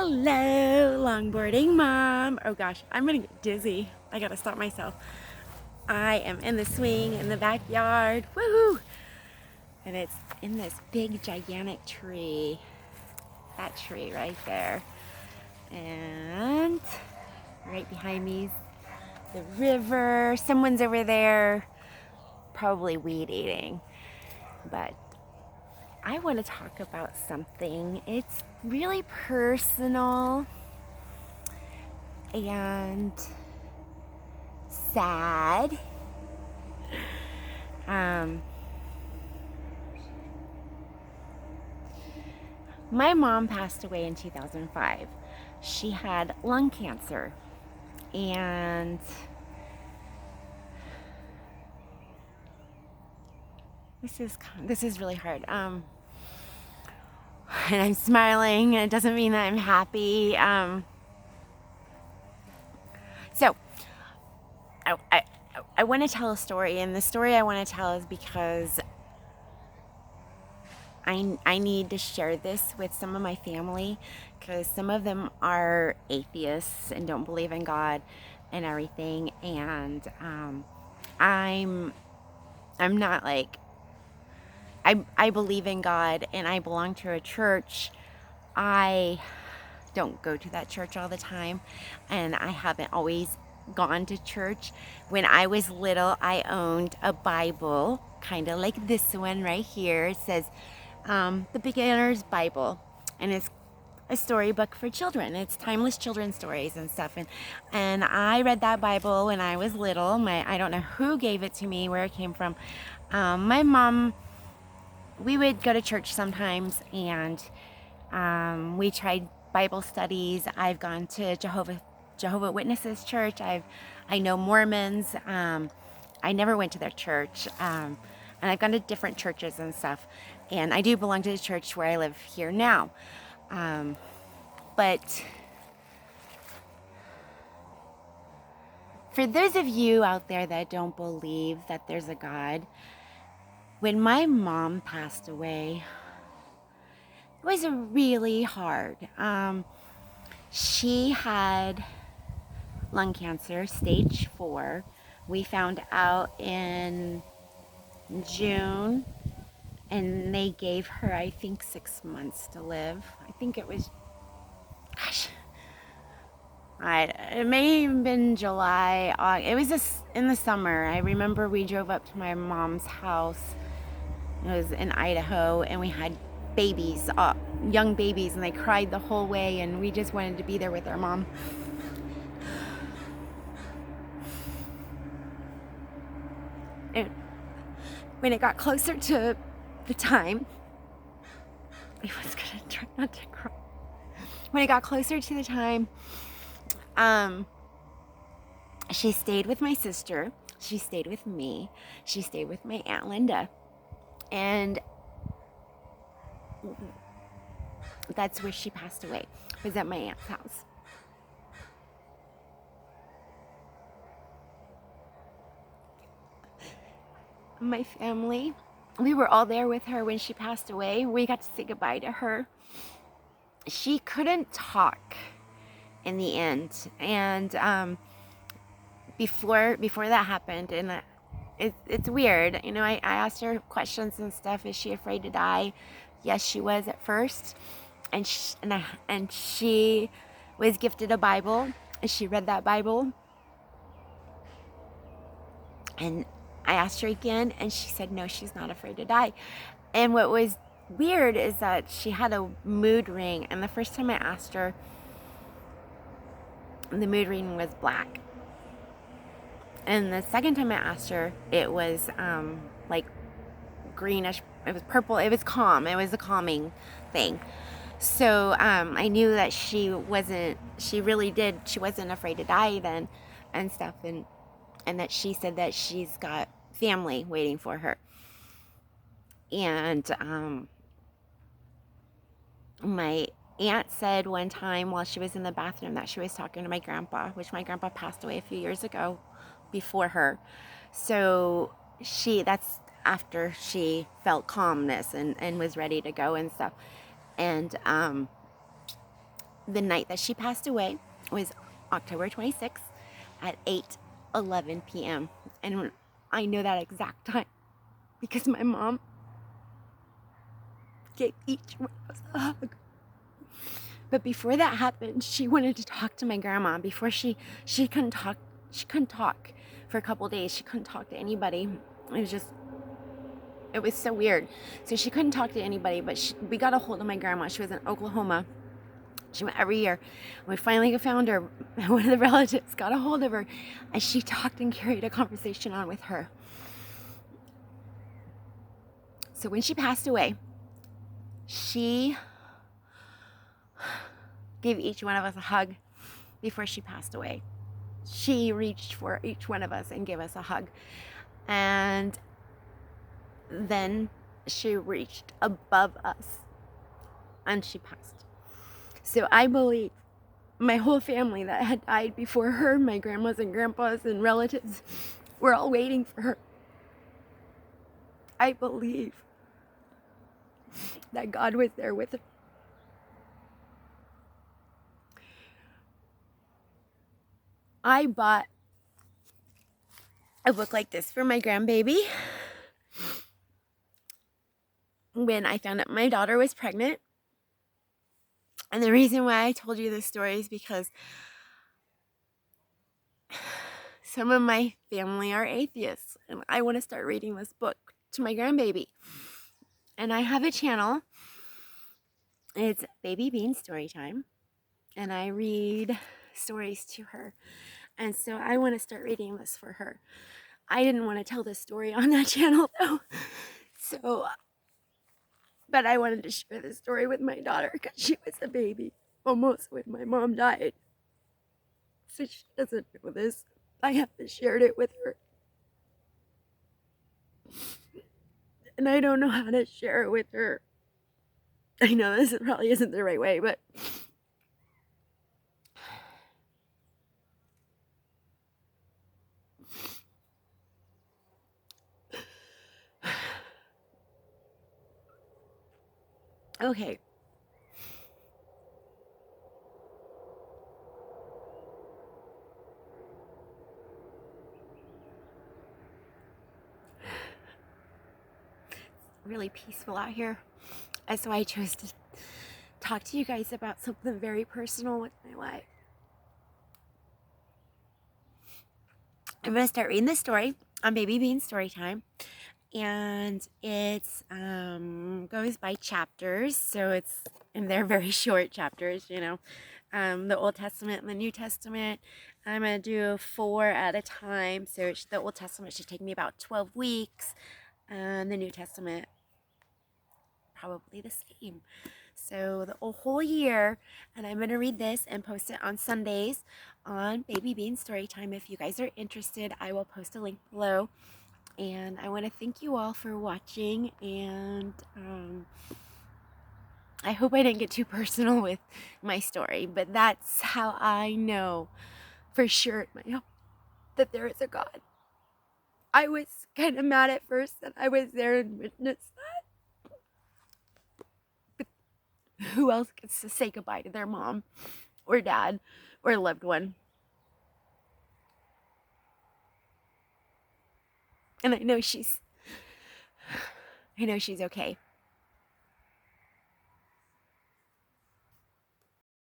Hello, longboarding mom. Oh gosh, I'm gonna get dizzy. I gotta stop myself. I am in the swing in the backyard. Woohoo! And it's in this big, gigantic tree. That tree right there. And right behind me is the river. Someone's over there, probably weed eating. But I want to talk about something. It's really personal and sad. My mom passed away in 2005. She had lung cancer, and this is really hard. And I'm smiling, and it doesn't mean that I'm happy. So I want to tell a story, and the story I want to tell is because I need to share this with some of my family, because some of them are atheists and don't believe in God and everything, and I'm not like, I believe in God and I belong to a church. I don't go to that church all the time, and I haven't always gone to church. When I was little, I owned a Bible, kind of like this one right here. It says the Beginner's Bible, and it's a storybook for children. It's timeless children's stories and stuff. And I read that Bible when I was little. I don't know who gave it to me, where it came from. My mom, we would go to church sometimes, and we tried Bible studies. I've gone to Jehovah Witnesses church. I know Mormons. I never went to their church. And I've gone to different churches and stuff. And I do belong to the church where I live here now. But for those of you out there that don't believe that there's a God, when my mom passed away, it was really hard. She had lung cancer, stage 4. We found out in June, and they gave her, I think, 6 months to live. I think it was, gosh, it may have been July, August. It was just in the summer. I remember we drove up to my mom's house. It was in Idaho, and we had babies, young babies, and they cried the whole way, and we just wanted to be there with our mom. And when it got closer to the time, I was gonna try not to cry. When it got closer to the time, she stayed with my sister. She stayed with me. She stayed with my Aunt Linda. And that's where she passed away, was at my aunt's house. My family, we were all there with her when she passed away. We got to say goodbye to her. She couldn't talk in the end, and before that happened, and it's weird, you know, I asked her questions and stuff. Is she afraid to die? Yes, she was at first, and she was gifted a Bible, and she read that Bible, and I asked her again, and she said no, she's not afraid to die. And what was weird is that she had a mood ring, and the first time I asked her, the mood ring was black. And the second time I asked her, it was like greenish. It was purple. It was calm. It was a calming thing. So I knew that she wasn't afraid to die then and stuff. And that she said that she's got family waiting for her. And my aunt said one time while she was in the bathroom that she was talking to my grandpa, which my grandpa passed away a few years ago before her. So that's after she felt calmness and was ready to go and stuff. And The night that she passed away was October 26th at 8:11 p.m. And I know that exact time because my mom gave each one of us a hug. But before that happened, she wanted to talk to my grandma. Before she couldn't talk. She couldn't talk for a couple days. She couldn't talk to anybody. It was so weird. So she couldn't talk to anybody, but we got a hold of my grandma. She was in Oklahoma. She went every year. We finally found her. One of the relatives got a hold of her, and she talked and carried a conversation on with her. So when she passed away, she gave each one of us a hug before she passed away. She reached for each one of us and gave us a hug. And then she reached above us and she passed. So I believe my whole family that had died before her, my grandmas and grandpas and relatives, were all waiting for her. I believe that God was there with her. I bought a book like this for my grandbaby when I found out my daughter was pregnant. And the reason why I told you this story is because some of my family are atheists, and I want to start reading this book to my grandbaby. And I have a channel. It's BabyBeanStoryTime, and I read stories to her. And so I want to start reading this for her. I didn't want to tell this story on that channel though. But I wanted to share this story with my daughter because she was a baby almost when my mom died. So she doesn't know this. I have to share it with her. And I don't know how to share it with her. I know this probably isn't the right way, but okay. Really peaceful out here. And so I chose to talk to you guys about something very personal with my life. I'm going to start reading this story on BabyBeanStoryTime. And it's goes by chapters, so they're very short chapters, the Old Testament and the New Testament. I'm gonna do 4 at a time, so the Old Testament should take me about 12 weeks, and the New Testament probably the same. So the whole year, and I'm gonna read this and post it on Sundays on BabyBeanStoryTime. If you guys are interested, I will post a link below. And I want to thank you all for watching, and I hope I didn't get too personal with my story, but that's how I know for sure that there is a God. I was kind of mad at first that I was there and witnessed that. But who else gets to say goodbye to their mom or dad or loved one? And I know she's okay.